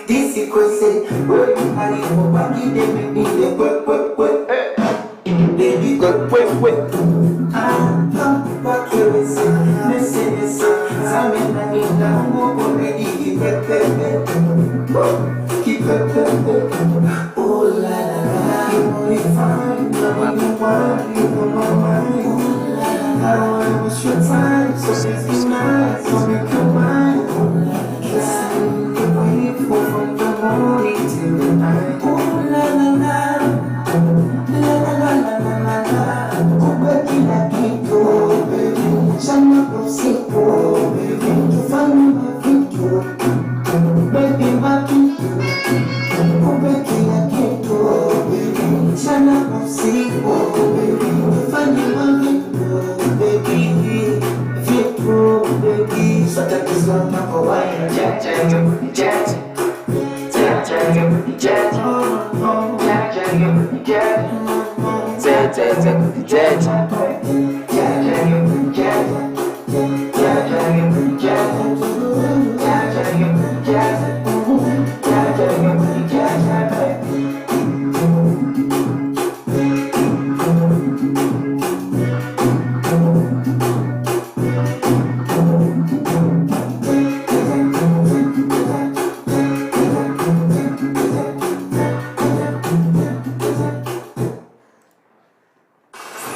This is crazy. Where you are, you body, they make me the work. Baby, go quick. I'm back here with you. Listen. Sammy, I need now. Move already. Keep it. Oh, la la. You know it's fine. Loving you want. You know my mind. Oh, la la. I don't want to waste your time. So it's nice. So make your mind. Listen, you're waiting for from the morning till the night. Oh, la la la.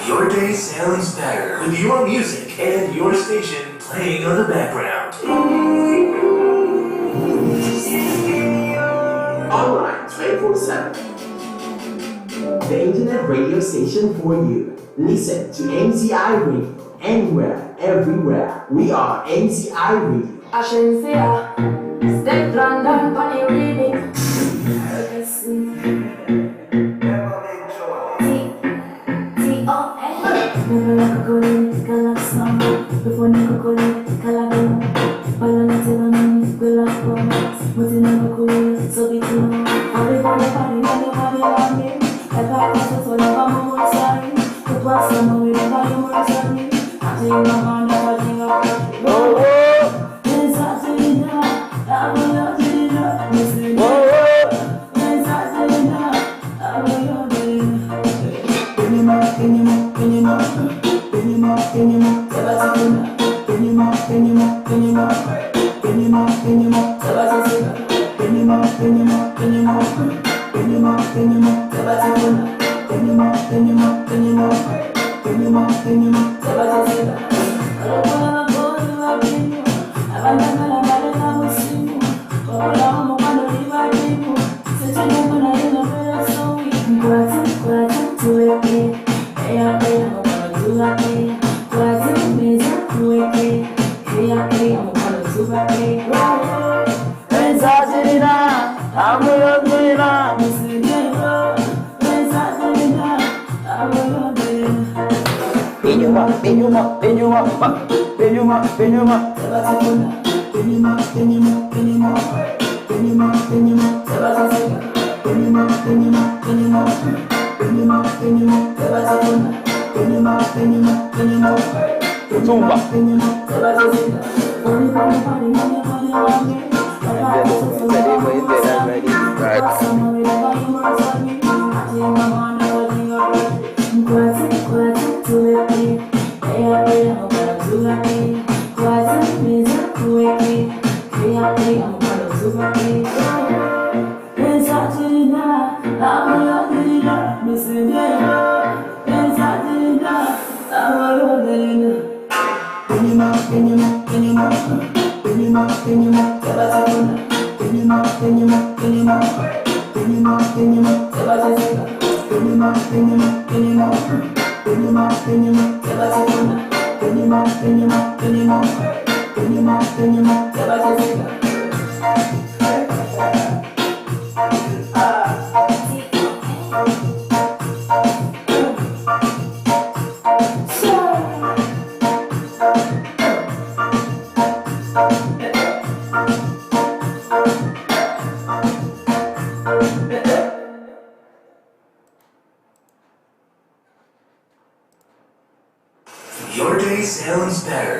Your day sounds better with your music and your station playing on the background. Online 24/7. The internet radio station for you. Listen to MCI Radio anywhere, everywhere. We are MCI Radio. Ashencia, step London, funny reading.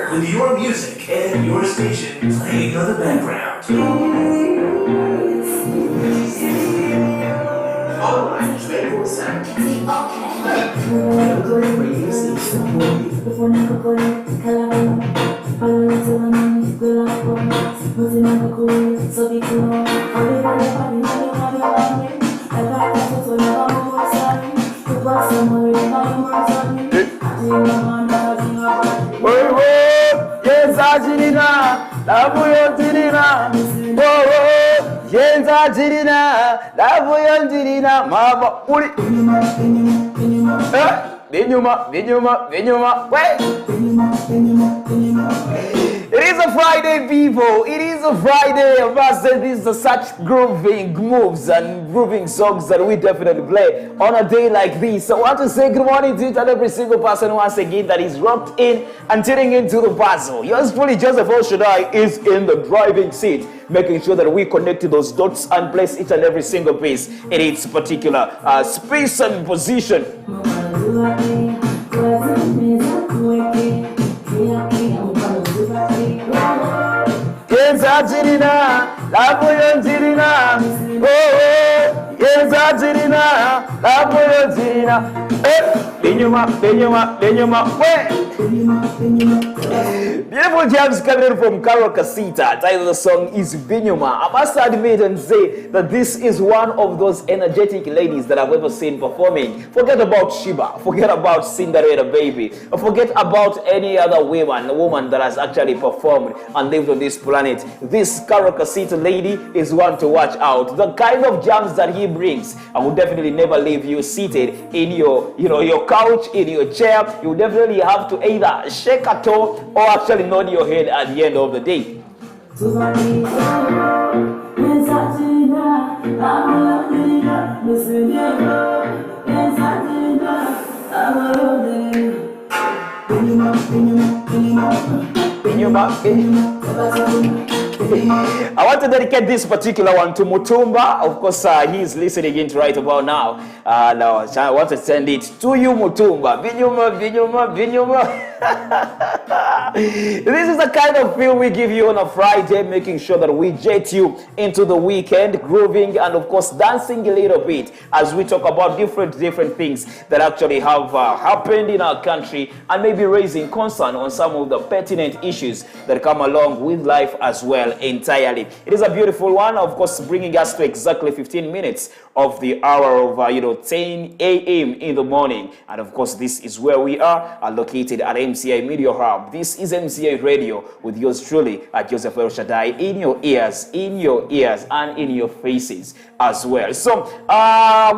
better with your music and your station playing on the background. Online 24/7. Local radio station for It is a Friday, people. It is a Friday. These are such grooving moves and grooving songs that we definitely play on a day like this. So I want to say good morning to each and every single person once again that is rocked in and tuning into the puzzle. Yours truly, Joseph El Shaddai, is in the driving seat, making sure that we connect to those dots and place each and every single piece in its particular space and position. Beautiful jams coming in from Carol Casita. Title of the song is Binyuma. I must admit and say that this is one of those energetic ladies that I've ever seen performing. Forget about Shiba, forget about Cinderella Baby, forget about any other woman that has actually performed and lived on this planet. This Carol Casita lady is one to watch out. The kind of jams that he brings, I will definitely never leave you seated in your couch, in your chair. You definitely have to either shake a toe or actually nod your head at the end of the day. I want to dedicate this particular one to Mutumba. Of course, he's listening in right about now. I want to send it to you, Mutumba. Binyuma. This is the kind of feel we give you on a Friday, making sure that we jet you into the weekend, grooving and of course dancing a little bit as we talk about different things that actually have happened in our country and maybe raising concern on some of the pertinent issues that come along with life as well entirely. It is a beautiful one, of course, bringing us to exactly 15 minutes of the hour of 10 a.m. in the morning. And of course, this is where we are located at MCI Media Hub. This is MCI Radio with yours truly, Joseph El Shaddai, in your ears, and in your faces as well. So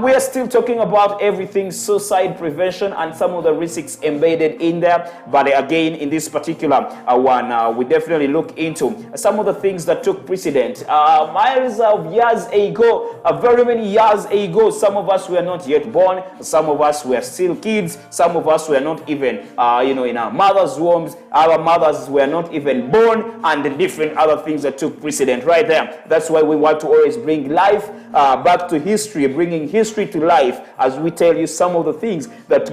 we are still talking about everything suicide prevention and some of the risks embedded in there. But again, in this particular one, we definitely look into some of the things that took precedent. Miles of years ago, very many years ago, some of us were not yet born, some of us were still kids, some of us were not even, in our mother's wombs, our mothers were not even born, and the different other things that took precedent right there. That's why we want to always bring life back to history, bringing history to life as we tell you some of the things that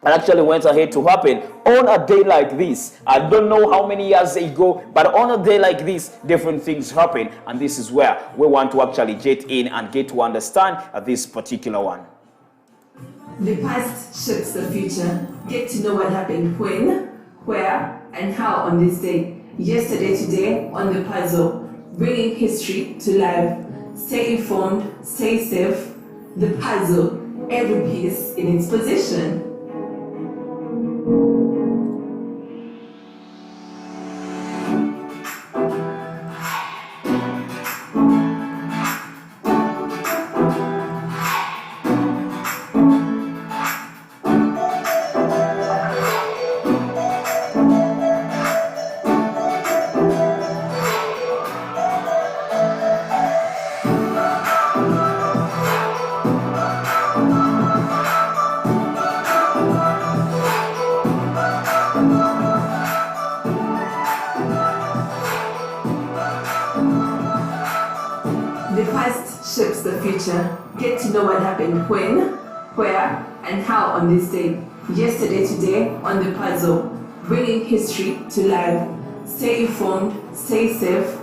actually went ahead to happen on a day like this. I don't know how many years ago, but on a day like this, different things happen, and this is where we want to actually jet in and get to understand this particular one. The past shapes the future. Get to know what happened when, where, and how on this day. Yesterday, today, on the puzzle, bringing history to life. Stay informed, stay safe. The puzzle, every piece in its position. The past shapes the future. Get to know what happened when, where, and how on this day. Yesterday, today, on the puzzle. bringing history to life. Stay informed, stay safe.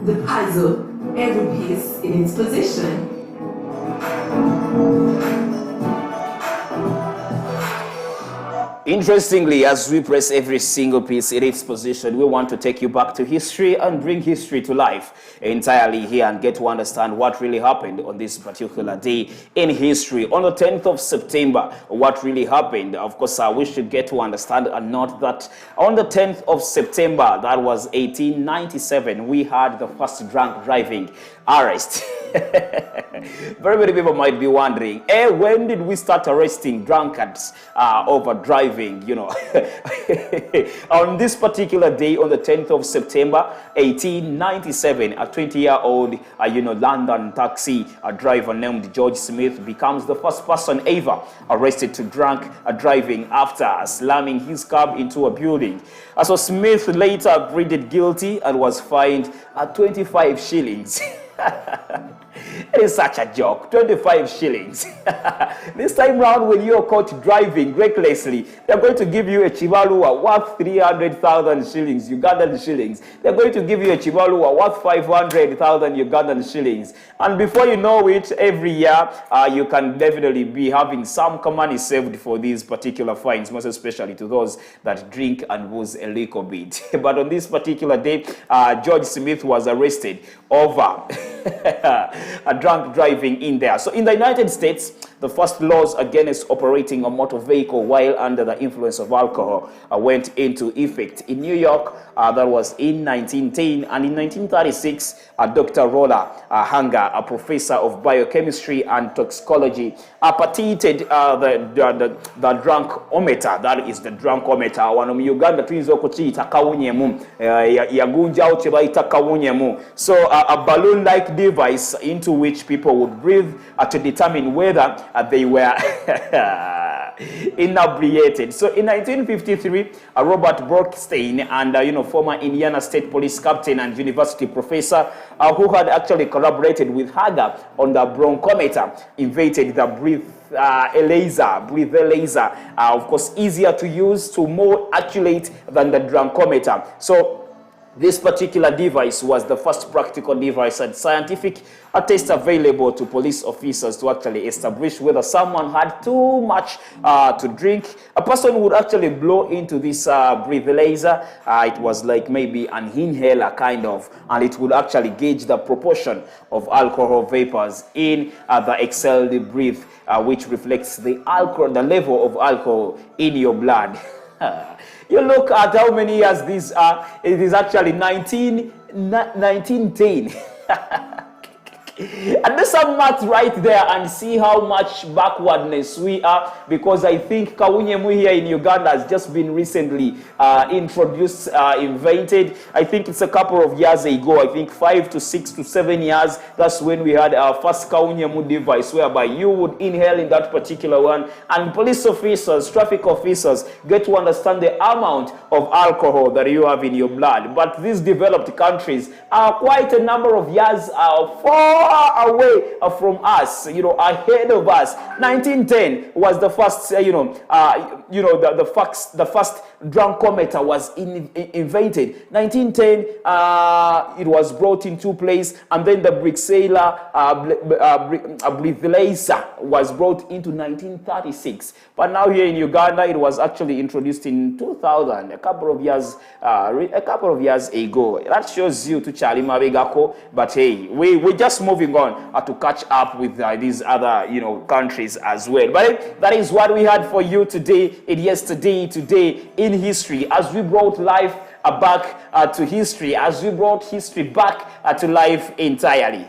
The puzzle, every piece in its position. Interestingly, as we press every single piece in its position, we want to take you back to history and bring history to life entirely here and get to understand what really happened on this particular day in history. On the 10th of September, what really happened? Of course, we should get to understand and note that on the 10th of September, that was 1897, we had the first drunk driving arrest. Very many people might be wondering, when did we start arresting drunkards over driving, you know? On this particular day, on the 10th of September, 1897, a 20-year-old, London taxi driver named George Smith becomes the first person ever arrested to drunk driving after slamming his cab into a building. So Smith later pleaded guilty and was fined 25 shillings. It is such a joke. 25 shillings. This time round, when you're caught driving recklessly, they're going to give you a chivalua worth 300,000 shillings, Ugandan shillings. They're going to give you a chivalua worth 500,000 Ugandan shillings. And before you know it, every year, you can definitely be having some money saved for these particular fines, most especially to those that drink and booze a little bit. But on this particular day, George Smith was arrested over a drunk driving in there. So in the United States, the first laws against operating a motor vehicle while under the influence of alcohol went into effect. In New York, that was in 1910, and in 1936, Dr. Rolla Hanger, a professor of biochemistry and toxicology, patented the drunkometer. That is the drunkometer. Wano mu Uganda tuyinza okukiyita kawunyemu, yagunjawo kye bayita kawunyemu. So a balloon-like device into which people would breathe to determine whether they were inebriated. So in 1953, Robert Brookstein and former Indiana State Police captain and university professor who had actually collaborated with Hager on the bronchometer invented the breathalyzer, of course easier to use, to more accurate than the drunkometer. So this particular device was the first practical device and scientific test available to police officers to actually establish whether someone had too much to drink. A person would actually blow into this breathalyzer. It was like maybe an inhaler kind of, and it would actually gauge the proportion of alcohol vapors in the exhaled breath, which reflects the level of alcohol in your blood. You look at how many years these are. It is actually 1910. And do some math right there and see how much backwardness we are, because I think kawunyemu here in Uganda has just been recently introduced, invented. I think it's a couple of years ago, I think 5 to 6 to 7 years. That's when we had our first kawunyemu device, whereby you would inhale in that particular one, and police officers, traffic officers get to understand the amount of alcohol that you have in your blood. But these developed countries are quite a number of years far away from us, ahead of us. 1910 was the first, the first drunkometer was invented. 1910, it was brought into place, and then the breathalyzer was brought into 1936. But now here in Uganda, it was actually introduced in 2000, a couple of years ago. That shows you to Charlie Mabegako. But hey, we're just moving on to catch up with these other countries as well. But that is what we had for you today in Yesterday Today in History, as we brought life back to history, as we brought history back to life entirely.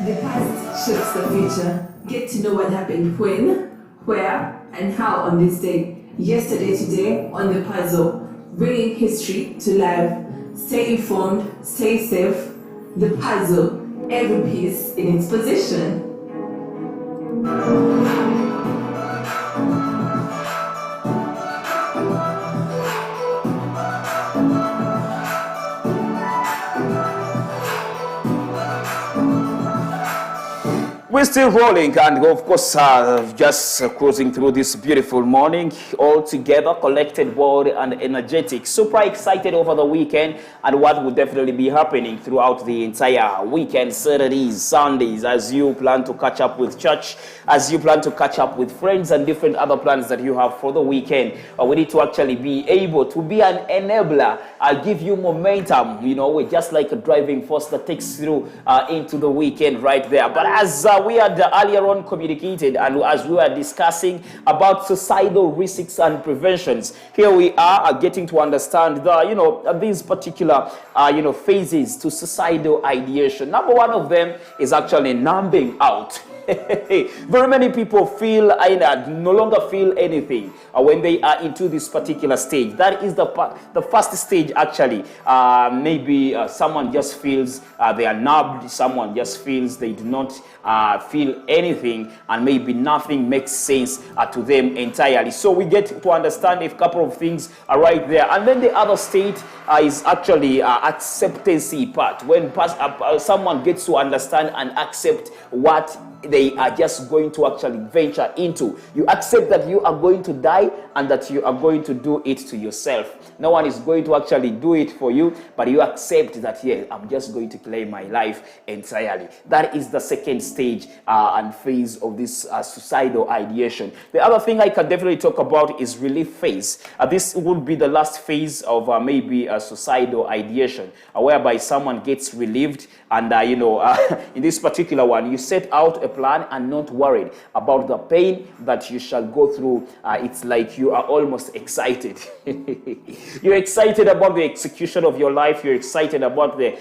The past shapes the future. Get to know what happened when, where, and how on this day. Yesterday Today on the puzzle, bringing history to life. Stay informed, stay safe. The puzzle, every piece in its position. We're still rolling, and of course, just cruising through this beautiful morning, all together, collected, bold, and energetic. Super excited over the weekend and what will definitely be happening throughout the entire weekend, Saturdays, Sundays, as you plan to catch up with church, as you plan to catch up with friends, and different other plans that you have for the weekend. We need to actually be able to be an enabler, give you momentum. You know, we're just like a driving force that takes through into the weekend right there. But as we had earlier on communicated, and as we were discussing about societal risks and preventions, here we are getting to understand the these particular phases to societal ideation. Number one of them is actually numbing out. Very many people feel no longer feel anything when they are into this particular stage. That is the first stage actually. Maybe someone just feels they are numbed, someone just feels they do not feel anything, and maybe nothing makes sense to them entirely. So we get to understand a couple of things right there. And then the other stage is actually acceptancy part, when someone gets to understand and accept what they are just going to actually venture into. You accept that you are going to die and that you are going to do it to yourself. No one is going to actually do it for you, but you accept that, yeah, I'm just going to play my life entirely. That is the second stage and phase of this suicidal ideation. The other thing I can definitely talk about is relief phase. This will be the last phase of maybe a suicidal ideation, whereby someone gets relieved, and in this particular one, you set out a plan and not worried about the pain that you shall go through. It's like you are almost excited. You're excited about the execution of your life. You're excited about the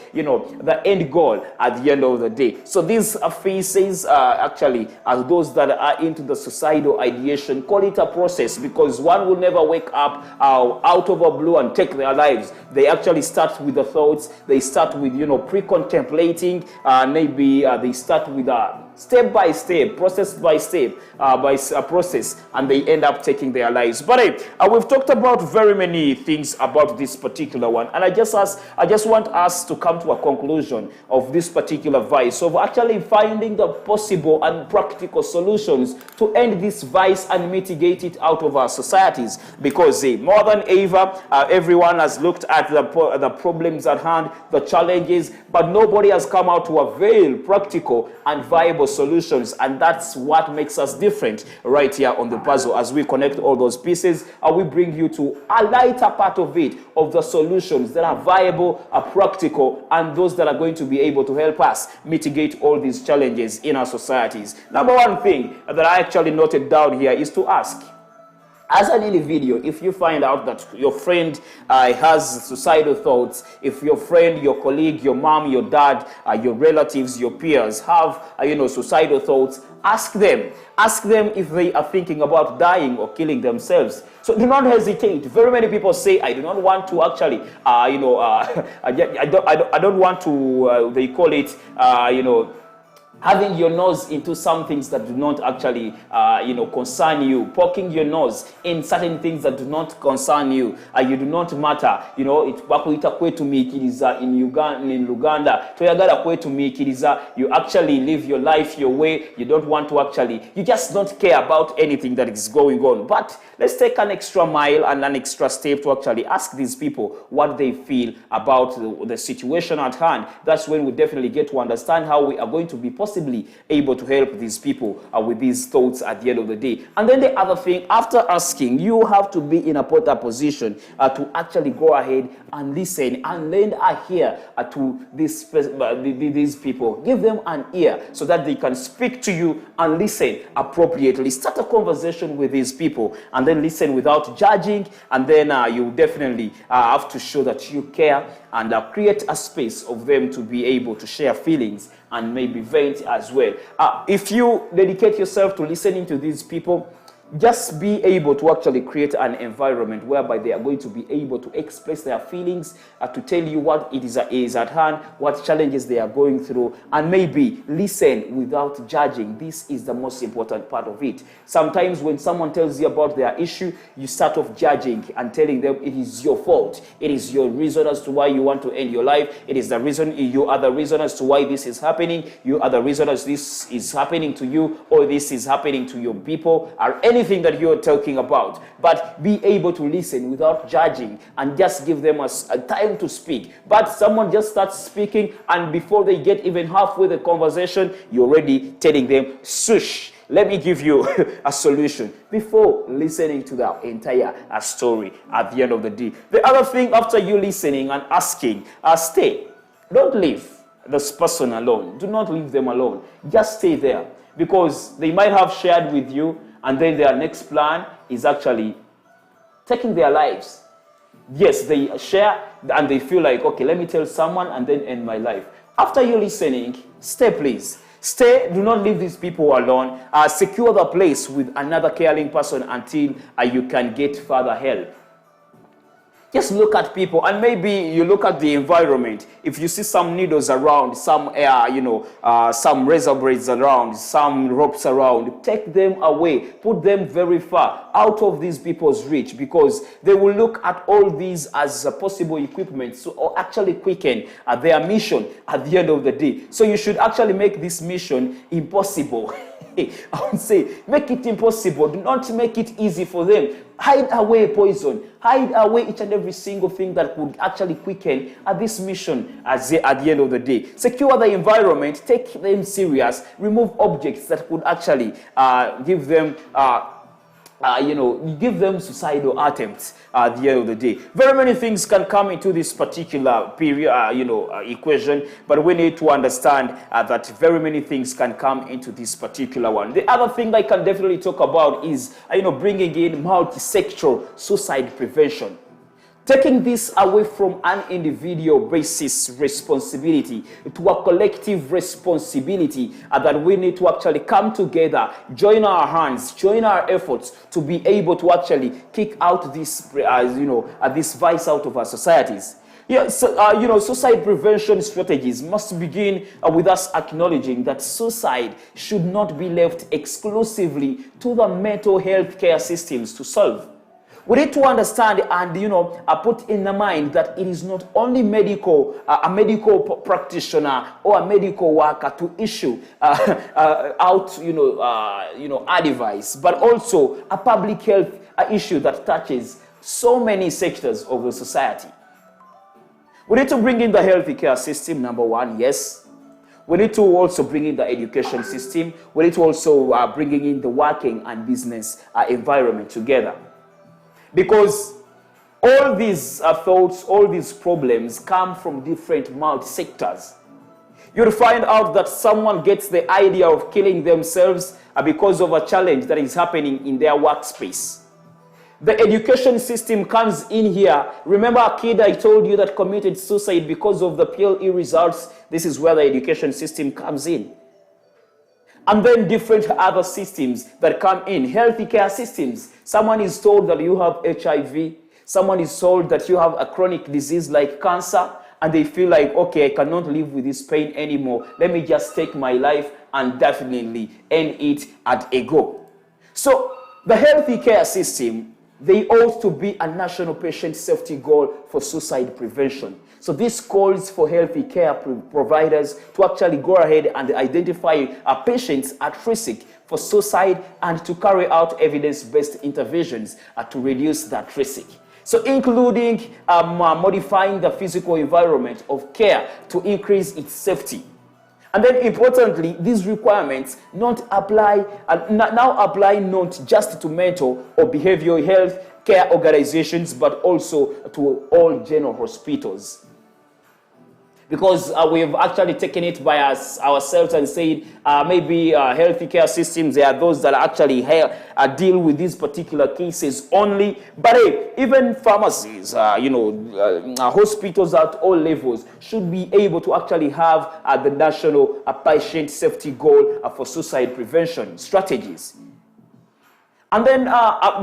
end goal at the end of the day. So these phases actually are those that are into the suicidal ideation. Call it a process, because one will never wake up out of a blue and take their lives. They actually start with the thoughts. They start with pre-contemplating. Maybe they start with step by step, process by step, by a process, and they end up taking their lives. But we've talked about very many things about this particular one, and I just want us to come to a conclusion of this particular vice, of actually finding the possible and practical solutions to end this vice and mitigate it out of our societies. Because more than ever, everyone has looked at the problems at hand, the challenges, but nobody has come out to avail practical and viable solutions. And that's what makes us different right here on the puzzle. As we connect all those pieces, we bring you to a lighter part of it, of the solutions that are viable, are practical, and those that are going to be able to help us mitigate all these challenges in our societies. Number one thing that I actually noted down here is to ask, as an individual, if you find out that your friend has suicidal thoughts, if your friend, your colleague, your mom, your dad, your relatives, your peers have suicidal thoughts, ask them if they are thinking about dying or killing themselves. So do not hesitate. Very many people say, I do not want to actually I don't want to they call it having your nose into some things that do not actually, concern you, poking your nose in certain things that do not concern you. You do not matter. Bakuita kwetu mikiriza in Uganda. Toyagala kwetu mikiriza. You actually live your life your way. You don't want to you just don't care about anything that is going on. But let's take an extra mile and an extra step to actually ask these people what they feel about the situation at hand. That's when we definitely get to understand how we are going to be possibly able to help these people with these thoughts at the end of the day. And then the other thing, after asking, you have to be in a better position to actually go ahead and listen and lend a ear to these people. Give them an ear so that they can speak to you and listen appropriately. Start a conversation with these people and then listen without judging, and then you definitely have to show that you care and create a space of them to be able to share feelings and maybe vent as well. If you dedicate yourself to listening to these people, just be able to actually create an environment whereby they are going to be able to express their feelings, to tell you what is at hand, what challenges they are going through, and maybe listen without judging. This is the most important part of it. Sometimes when someone tells you about their issue, you start off judging and telling them it is your fault. It is your reason as to why you want to end your life. It is the reason, you are the reason as to why this is happening. You are the reason as this is happening to you, or this is happening to your people, or anything that you're talking about. But be able to listen without judging and just give them a time to speak. But someone just starts speaking, and before they get even halfway the conversation, you're already telling them, shush, let me give you a solution before listening to the entire story at the end of the day. The other thing, after you listening and asking, stay. Don't leave this person alone. Do not leave them alone. Just stay there, because they might have shared with you, and then their next plan is actually taking their lives. Yes, they share and they feel like, okay, let me tell someone and then end my life. After you listening, stay, please. Stay. Do not leave these people alone. Secure the place with another caring person until you can get further help. Just look at people, and maybe you look at the environment. If you see some needles around, some some razor blades around, some ropes around, take them away. Put them very far out of these people's reach, because they will look at all these as possible equipment to actually quicken their mission at the end of the day. So you should actually make this mission impossible. I would say, make it impossible. Do not make it easy for them. Hide away poison. Hide away each and every single thing that could actually quicken this mission at the end of the day. Secure the environment. Take them serious. Remove objects that could actually give them give them suicidal attempts at the end of the day. Very many things can come into this particular period, equation, but we need to understand that very many things can come into this particular one. The other thing I can definitely talk about is, bringing in multi-sectoral suicide prevention. Taking this away from an individual basis responsibility to a collective responsibility that we need to actually come together, join our hands, join our efforts to be able to actually kick out this, this vice out of our societies. Suicide prevention strategies must begin with us acknowledging that suicide should not be left exclusively to the mental health care systems to solve. We need to understand and, put in the mind that it is not only a medical practitioner or a medical worker to issue advice, but also a public health issue that touches so many sectors of the society. We need to bring in the healthy care system, number one, yes. We need to also bring in the education system. We need to also bring in the working and business environment together. Because all these thoughts, all these problems come from different multi-sectors. You'll find out that someone gets the idea of killing themselves because of a challenge that is happening in their workspace. The education system comes in here. Remember a kid I told you that committed suicide because of the PLE results? This is where the education system comes in. And then different other systems that come in, healthy care systems. Someone is told that you have HIV. Someone is told that you have a chronic disease like cancer, and they feel like, okay, I cannot live with this pain anymore. Let me just take my life and definitely end it at a go. So the healthy care system, they ought to be a national patient safety goal for suicide prevention. So this calls for healthy care providers to actually go ahead and identify patients at risk for suicide and to carry out evidence-based interventions to reduce that risk. So including modifying the physical environment of care to increase its safety. And then importantly, these requirements now apply not just to mental or behavioral health care organizations, but also to all general hospitals. Because we've actually taken it by ourselves and said maybe healthy care systems, they are those that actually deal with these particular cases only. But hey, even pharmacies, hospitals at all levels should be able to actually have the national patient safety goal for suicide prevention strategies. And then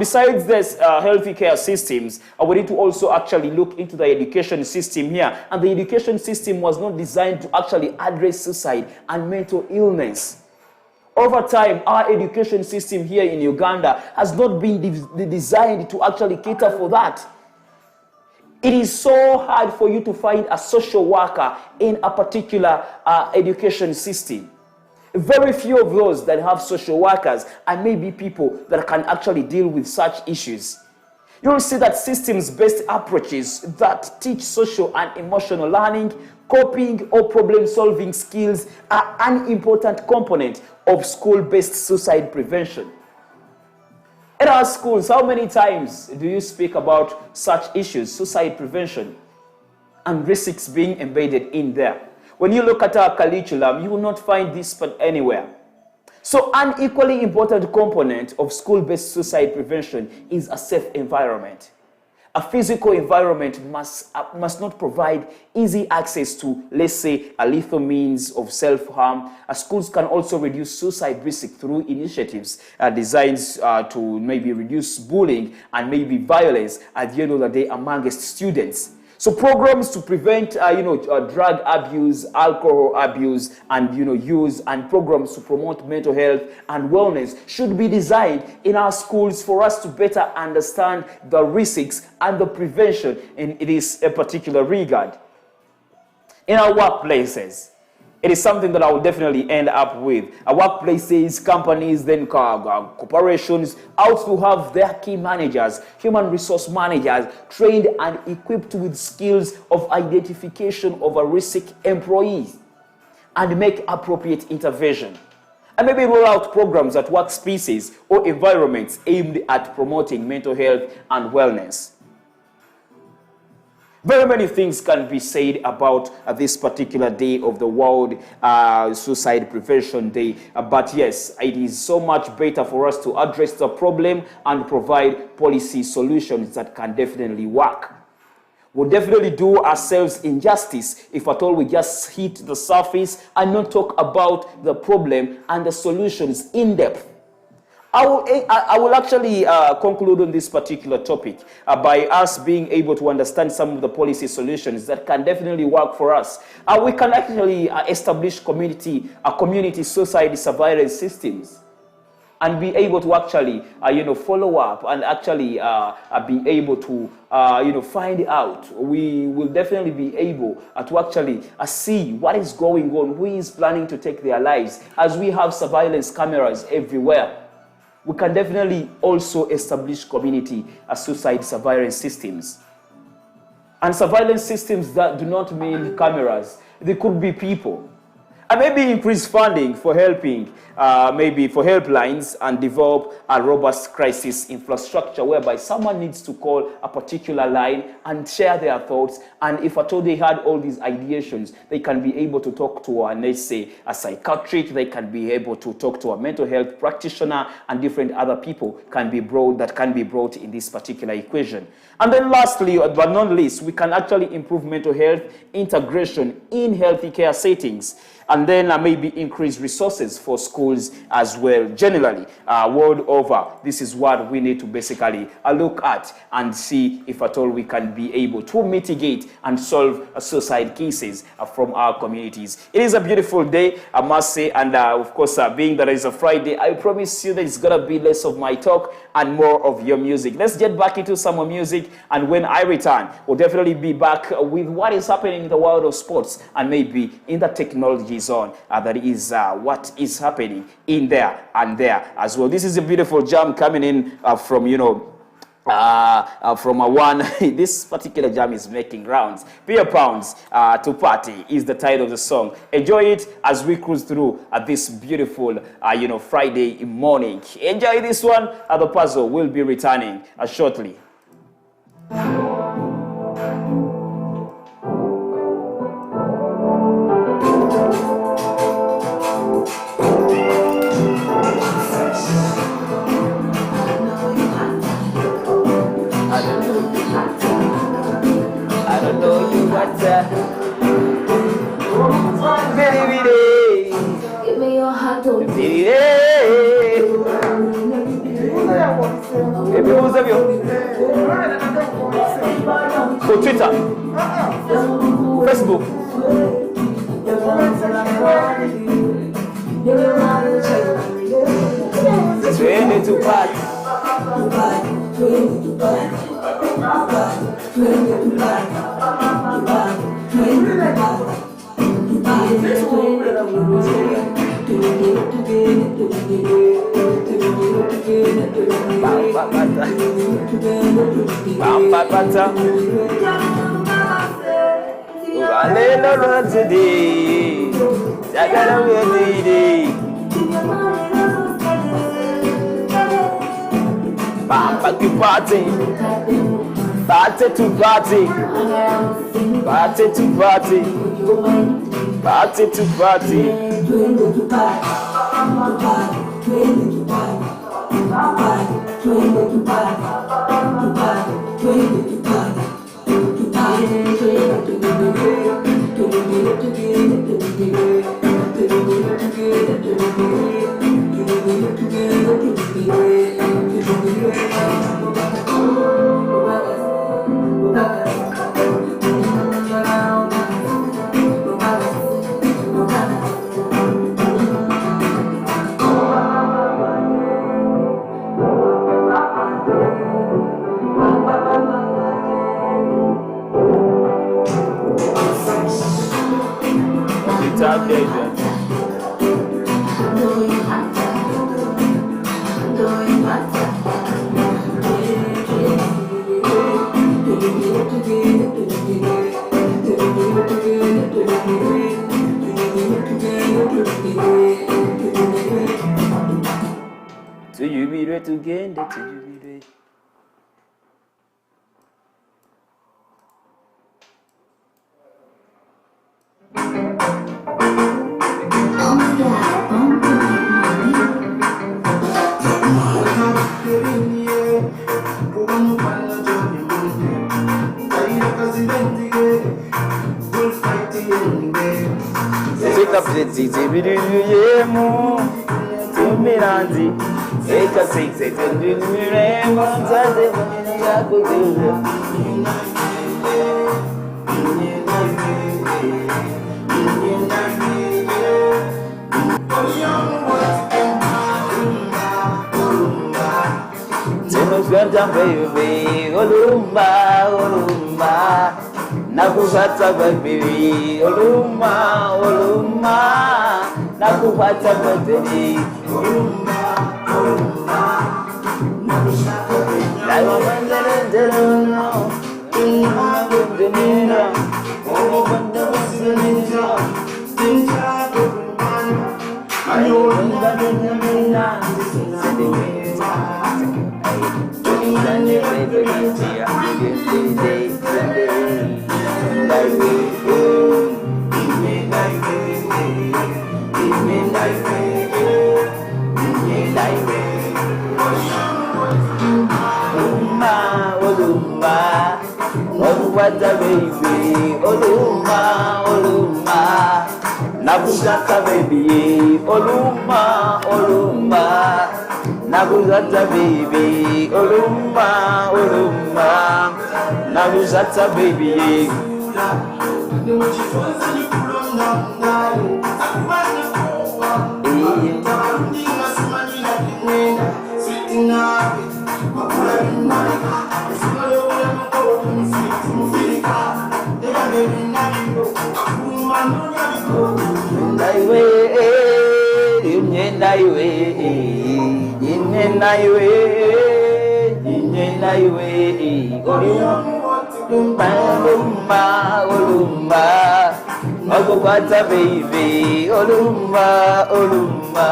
besides this healthy care systems, we need to also actually look into the education system here. And the education system was not designed to actually address suicide and mental illness. Over time, our education system here in Uganda has not been designed to actually cater for that. It is so hard for you to find a social worker in a particular education system. Very few of those that have social workers and maybe people that can actually deal with such issues. You'll see that systems-based approaches that teach social and emotional learning, coping, or problem-solving skills are an important component of school-based suicide prevention. In our schools, how many times do you speak about such issues, suicide prevention, and risks being embedded in there? When you look at our curriculum, you will not find this anywhere. So an equally important component of school-based suicide prevention is a safe environment. A physical environment must not provide easy access to, let's say, a lethal means of self-harm. Schools can also reduce suicide risk through initiatives designed to maybe reduce bullying and maybe violence at the end of the day amongst students. So programs to prevent, drug abuse, alcohol abuse, and, use, and programs to promote mental health and wellness should be designed in our schools for us to better understand the risks and the prevention in this particular regard. In our workplaces, it is something that I will definitely end up with. Workplaces, companies, then corporations ought to have their key managers, human resource managers, trained and equipped with skills of identification of a risk employees and make appropriate intervention. And maybe roll out programs at workspaces or environments aimed at promoting mental health and wellness. Very many things can be said about this particular day of the World Suicide Prevention Day. But yes, it is so much better for us to address the problem and provide policy solutions that can definitely work. We'll definitely do ourselves injustice if at all we just hit the surface and not talk about the problem and the solutions in depth. I will actually conclude on this particular topic by us being able to understand some of the policy solutions that can definitely work for us. We can actually establish community suicide surveillance systems and be able to actually, follow up and actually be able to, find out. We will definitely be able to actually see what is going on, who is planning to take their lives, as we have surveillance cameras everywhere. We can definitely also establish community suicide surveillance systems. And surveillance systems that do not mean cameras. They could be people. And maybe increase funding for helping, maybe for helplines, and develop a robust crisis infrastructure whereby someone needs to call a particular line and share their thoughts. And if at all they had all these ideations, they can be able to talk to, let's say, a psychiatrist. They can be able to talk to a mental health practitioner, and different other people can be brought in this particular equation. And then lastly, but not least, we can actually improve mental health integration in healthy care settings. And then maybe increase resources for schools as well. Generally, world over, this is what we need to basically look at and see if at all we can be able to mitigate and solve suicide cases from our communities. It is a beautiful day, I must say, and of course, being that it's a Friday, I promise you that it's going to be less of my talk and more of your music. Let's get back into some more music, and when I return, we'll definitely be back with what is happening in the world of sports and maybe in the technology zone. That is what is happening in there and there as well. This is a beautiful jam coming in from from a one. This particular jam is making rounds. Beer Pounds to Party is the title of the song. Enjoy it as we cruise through this beautiful Friday morning. Enjoy this one. The puzzle will be returning shortly. Give me your heart, don't Yeah. Ebibuuzo byo ku Twitter, Facebook. Twende tupate. Bambata. Alelo today. Jagara today. Bamba to party. Party to party. Party to party. Party to party. Tujubire tugende, tujubire. Tujubiremo, tumiranzi. Eka six, tujubiremo, zaze bonega kujubire. Ganja baby, olumba, olumba, nakupata baby, olumba, olumba, nakupata baby, olumba, olumba, nakupata Wata baby, oluma, oluma, nakuzata baby, oluma, oluma, nakuzata baby, oluma, oluma, nakuzata baby. Olumba, baby, olumba, olumba,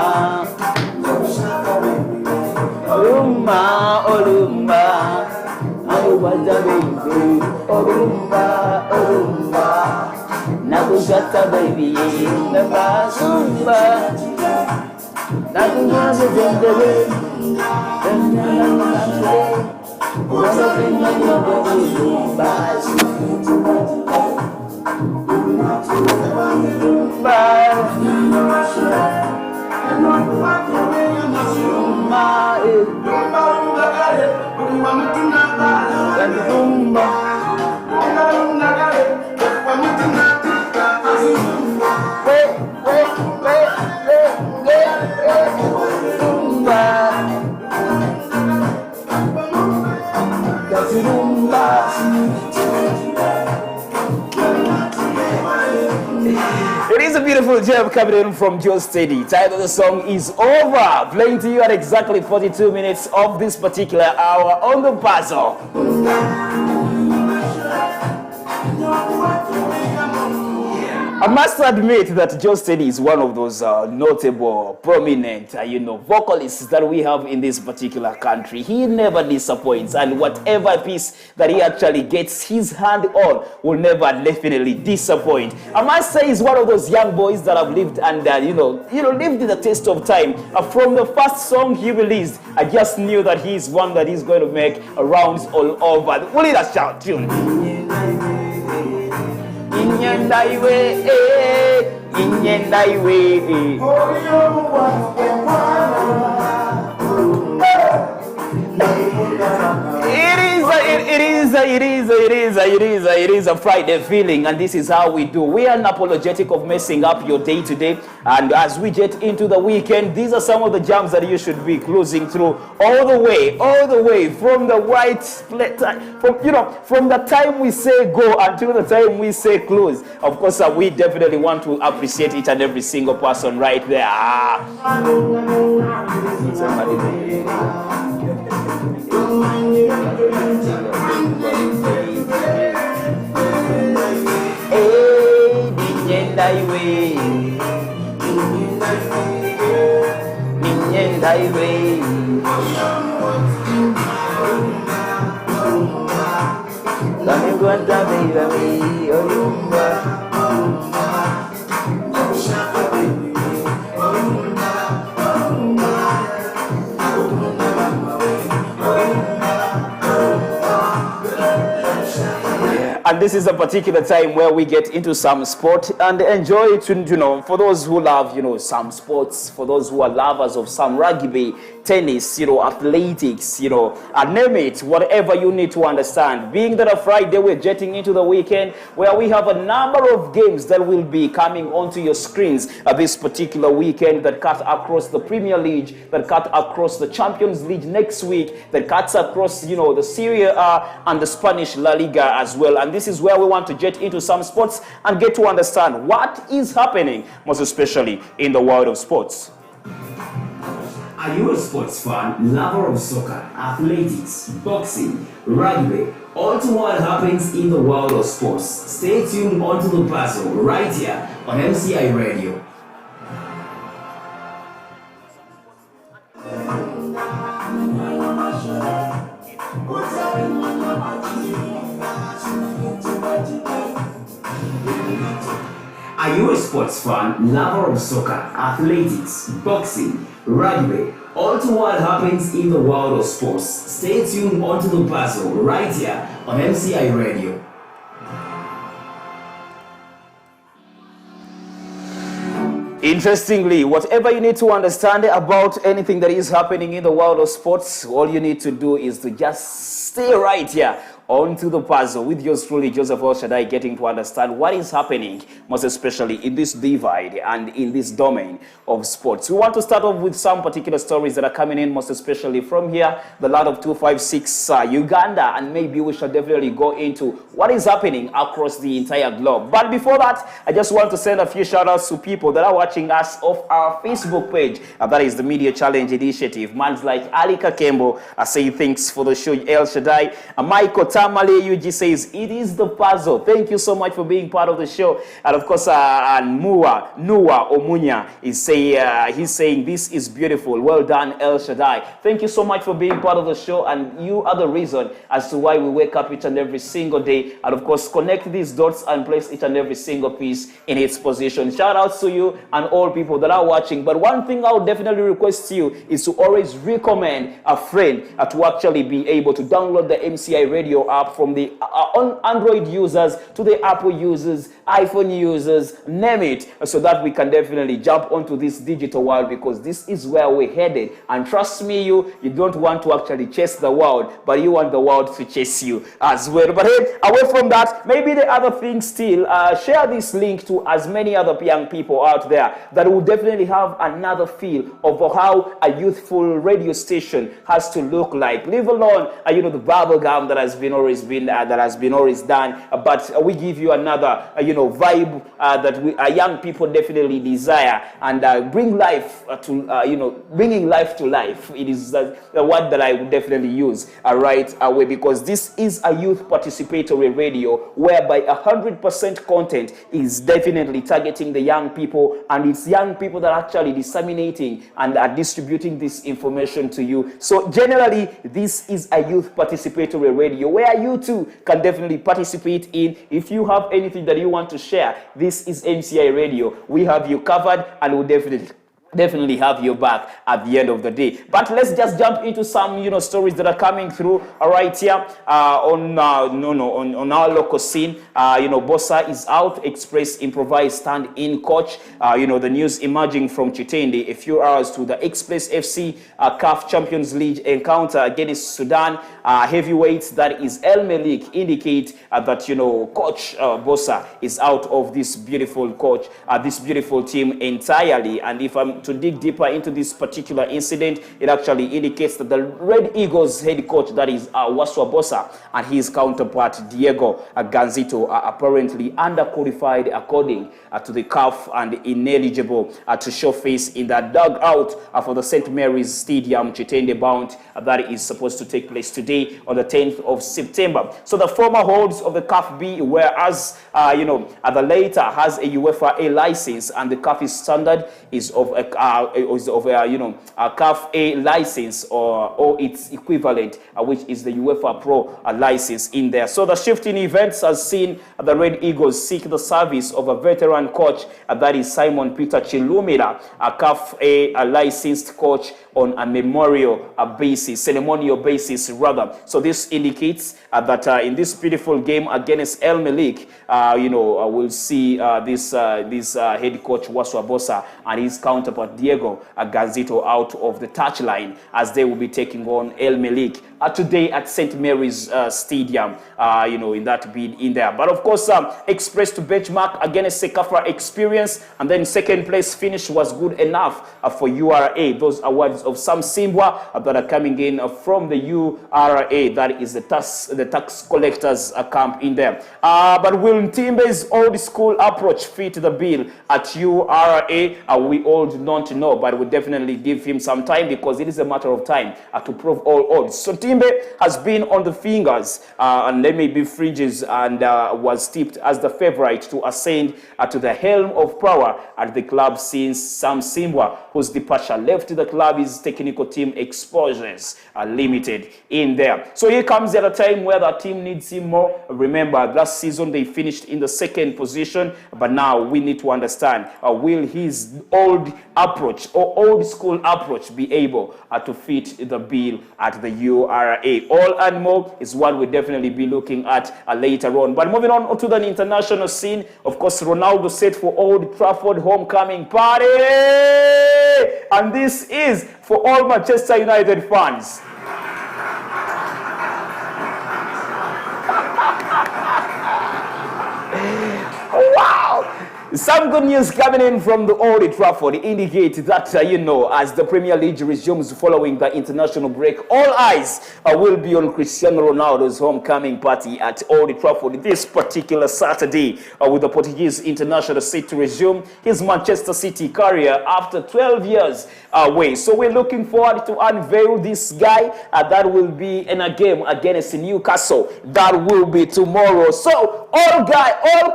olumba, olumba, nakupata baby, olumba, olumba, nakupata baby, nakasumba, nakupata baby, It is a beautiful jam coming in from Joe Steady. Title of the song is Over. Playing to you at exactly 42 minutes of this particular hour on the puzzle. I must admit that Joe Steady is one of those notable, prominent, vocalists that we have in this particular country. He never disappoints, and whatever piece that he actually gets his hand on will never definitely disappoint. I must say he's one of those young boys that have lived and, lived in the test of time. From the first song he released, I just knew that he's one that is going to make rounds all over. Will it a shout tune? Inyendaiwe, Inyendaiwe. It is a Friday feeling, and this is how we do. We are unapologetic of messing up your day to day, and as we get into the weekend, these are some of the jams that you should be cruising through all the way from the from the time we say go until the time we say close. Of course, we definitely want to appreciate each and every single person right there. And this is a particular time where we get into some sport and enjoy it, for those who love, some sports, for those who are lovers of some rugby, tennis, athletics, and name it, whatever you need to understand. Being that a Friday, we're jetting into the weekend where we have a number of games that will be coming onto your screens this particular weekend that cut across the Premier League, that cut across the Champions League next week, that cuts across, the Serie A and the Spanish La Liga as well. And this is where we want to jet into some sports and get to understand what is happening, most especially in the world of sports. Are you a sports fan, lover of soccer, athletics, boxing, rugby, all to what happens in the world of sports? Stay tuned onto the puzzle right here on MCI Radio. Are you a sports fan, lover of soccer, athletics, boxing, rugby, all to what happens in the world of sports? Stay tuned onto the puzzle right here on MCI Radio. Interestingly, whatever you need to understand about anything that is happening in the world of sports, all you need to do is to just stay right here onto the puzzle with yours truly, Joseph El Shaddai, getting to understand what is happening, most especially in this divide and in this domain of sports. We want to start off with some particular stories that are coming in, most especially from here, the land of 256, Uganda, and maybe we shall definitely go into what is happening across the entire globe. But before that, I just want to send a few shout outs to people that are watching us off our Facebook page, that is the Media Challenge Initiative. Man's like Ali Kakembo, I say thanks for the show, El Shaddai. Michael Tamale UG says, it is the puzzle. Thank you so much for being part of the show. And of course, Nua Omunya is he's saying, this is beautiful. Well done, El Shaddai. Thank you so much for being part of the show. And you are the reason as to why we wake up each and every single day. And of course, connect these dots and place each and every single piece in its position. Shout out to you and all people that are watching. But one thing I would definitely request you is to always recommend a friend to actually be able to download the MCI Radio app from the Android users to the Apple users, iPhone users, name it, so that we can definitely jump onto this digital world, because this is where we're headed. And trust me, you don't want to actually chase the world, but you want the world to chase you as well. But hey, away from that, maybe the other thing still, share this link to as many other young people out there that will definitely have another feel of how a youthful radio station has to look like. Leave alone, the bubble gum that has been always been that has been always done. But we give you another vibe that we young people definitely desire, and bring life bringing life to life. It is the word that I would definitely use right away, because this is a youth participatory radio whereby 100% content is definitely targeting the young people, and it's young people that are actually disseminating and are distributing this information to you. So generally, this is a youth participatory radio where you too can definitely participate in. If you have anything that you want to share, this is MCI Radio. We have you covered, and we'll definitely have your back at the end of the day. But let's just jump into some stories that are coming through right here on our local scene. Bossa is out. Express improvised stand-in coach. The news emerging from Chitende a few hours to the Express FC CAF Champions League encounter against Sudan heavyweights, that is El Malik, indicate that coach Bossa is out of this beautiful team entirely. And if I'm to dig deeper into this particular incident, it actually indicates that the Red Eagles head coach, that is Waswa Bossa, and his counterpart Diego Ganzito are apparently underqualified according to the CAF and ineligible to show face in the dugout for the St. Mary's Stadium Chitende bout that is supposed to take place today on the 10th of September. So the former holds of the CAF B, whereas the later has a UEFA A license, and the CAF standard is of a CAF A license or its equivalent, which is the UEFA Pro license in there. So the shifting events has seen the Red Eagles seek the service of a veteran coach, that is Simon Peter Chilumira, a CAF A licensed coach on a ceremonial basis rather. So this indicates that in this beautiful game against El Malik, we'll see this head coach Waswa Bossa and his counterpart Diego Ganzito out of the touchline, as they will be taking on El Malik today at St. Mary's Stadium, in that bid in there. But of course, Express to benchmark against Sekafa Experience, and then second place finish was good enough for URA. Those awards of Sam Simbwa that are coming in from the URA, that is the tax collectors camp in there. But will Ntimbe's old school approach fit the bill at URA? We all do not know, but we definitely give him some time, because it is a matter of time to prove all odds. So Timbe has been on the fingers and maybe fringes, and was tipped as the favorite to ascend to the helm of power at the club since Sam Simbwa, whose departure left the club's technical team exposures limited in there. So here comes at a time where the team needs him more. Remember, last season they finished in the second position, but now we need to understand, will his old approach or old school approach be able to fit the bill at the URA? All and more is what we'll definitely be looking at later on. But moving on to the international scene, of course, Ronaldo set for Old Trafford homecoming party, and this is for all Manchester United fans. Wow! Some good news coming in from the Old Trafford indicate that, as the Premier League resumes following the international break, all eyes will be on Cristiano Ronaldo's homecoming party at Old Trafford this particular Saturday, with the Portuguese international set to resume his Manchester City career after 12 years away. So we're looking forward to unveil this guy that will be in a game against Newcastle. That will be tomorrow. So all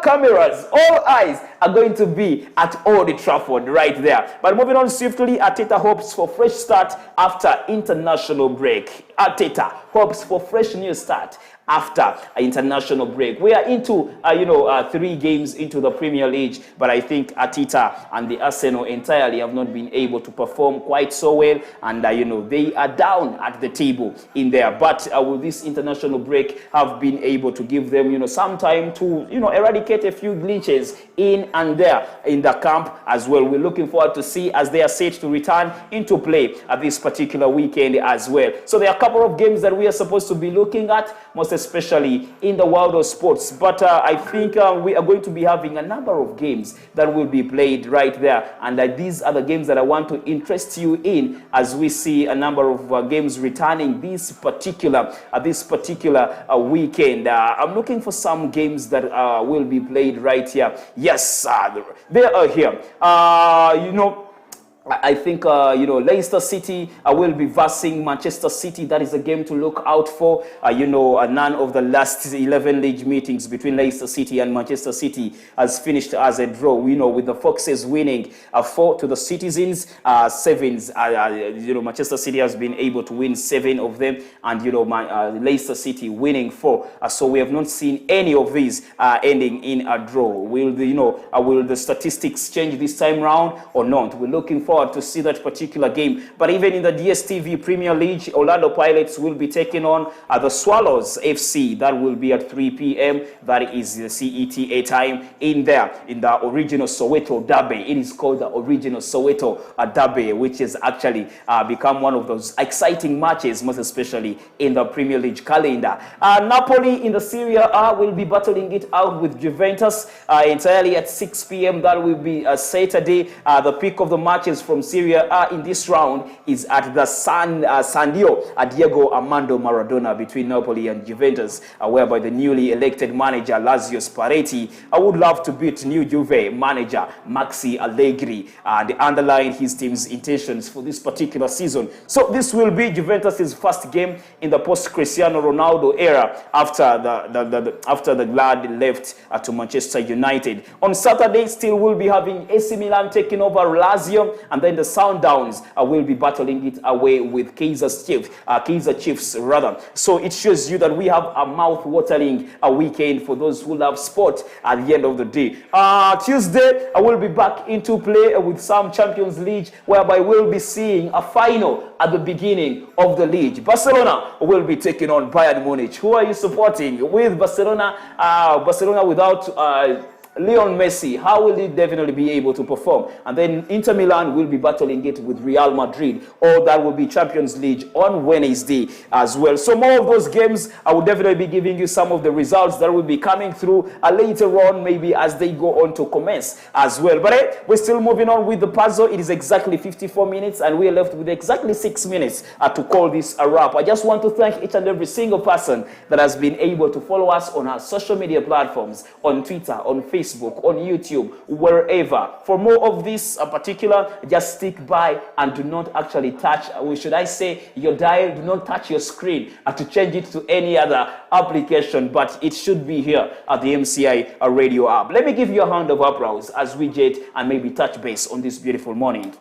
cameras, all eyes are going to be at Old Trafford right there. But moving on swiftly, Arteta hopes for fresh start after international break. Arteta hopes for fresh new start after an international break. We are into 3 games into the Premier League, but I think Arteta and the Arsenal entirely have not been able to perform quite so well, and they are down at the table in there. But will this international break have been able to give them some time to eradicate a few glitches in and there in the camp as well? We're looking forward to see as they are set to return into play at this particular weekend as well. So there are a couple of games that we are supposed to be looking at, most especially in the world of sports. But I think we are going to be having a number of games that will be played right there, and these are the games that I want to interest you in as we see a number of games returning this particular weekend. I'm looking for some games that will be played right here. Yes, they are here. I think, Leicester City will be versing Manchester City. That is a game to look out for. None of the last 11 league meetings between Leicester City and Manchester City has finished as a draw. With the Foxes winning 4 to the Citizens, 7. Manchester City has been able to win 7 of them, and, Leicester City winning 4. So we have not seen any of these ending in a draw. Will the statistics change this time round or not? We're looking forward to see that particular game. But even in the DStv Premier League, Orlando Pirates will be taking on the Swallows FC. That will be at 3 p.m. That is the CETA time in the original Soweto Derby. It is called the original Soweto Derby, which has actually become one of those exciting matches, most especially in the Premier League calendar. Napoli in the Serie A will be battling it out with Juventus entirely at 6 p.m. That will be Saturday. The peak of the matches from Serie A in this round is at the Sandio Diego Armando Maradona between Napoli and Juventus, whereby the newly elected manager Lazio Spalletti would love to beat new Juve manager Maxi Allegri and underline his team's intentions for this particular season. So this will be Juventus's first game in the post-Cristiano Ronaldo era after the lad left to Manchester United. On Saturday, still will be having AC Milan taking over Lazio, and then the Sundowns will be battling it away with Kaizer Chiefs. So it shows you that we have a mouth-watering weekend for those who love sport at the end of the day. Tuesday, I will be back into play with some Champions League, whereby we'll be seeing a final at the beginning of the league. Barcelona will be taking on Bayern Munich. Who are you supporting? With Barcelona without Lionel Messi, how will he definitely be able to perform? And then Inter Milan will be battling it with Real Madrid. All that will be Champions League on Wednesday as well. So more of those games, I will definitely be giving you some of the results that will be coming through later on, maybe as they go on to commence as well. But we're still moving on with the puzzle. It is exactly 54 minutes and we're left with exactly 6 minutes to call this a wrap. I just want to thank each and every single person that has been able to follow us on our social media platforms, on Twitter, on Facebook, on YouTube, wherever. For more of this particular, just stick by and do not actually touch, or should I say, your dial. Do not touch your screen to change it to any other application, but it should be here at the MCI radio app. Let me give you a hand of applause as we jet and maybe touch base on this beautiful morning.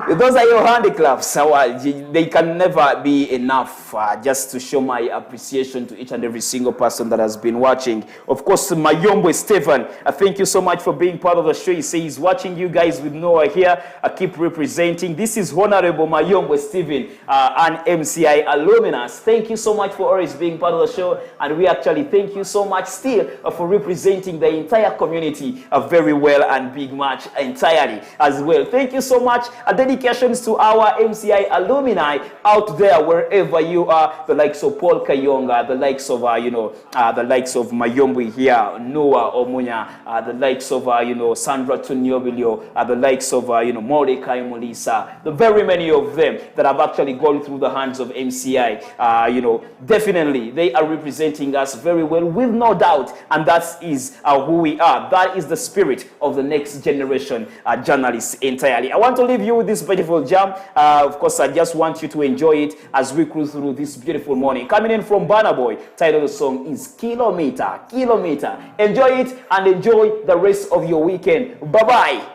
Those are your handicrafts. They can never be enough just to show my appreciation to each and every single person that has been watching. Of course, Mayombe Stephen, thank you so much for being part of the show. He says, watching you guys with Noah here, I keep representing. This is Honorable Mayombe Stephen, an MCI alumnus. Thank you so much for always being part of the show. And we actually thank you so much still for representing the entire community very well and Big Match entirely as well. Thank you so much. Dedications to our MCI alumni out there, wherever you are, the likes of Paul Kayonga, the likes of, the likes of Mayombe here, Noah Omunya, the likes of, Sandra Tunyobilio, the likes of, Mordecai Molisa, the very many of them that have actually gone through the hands of MCI, definitely they are representing us very well, with no doubt, and that is who we are. That is the spirit of the next generation journalists entirely. I want to leave you with this beautiful jam. Of course, I just want you to enjoy it as we cruise through this beautiful morning. Coming in from Burna Boy, title of the song is Kilometer. Enjoy it and enjoy the rest of your weekend. Bye-bye.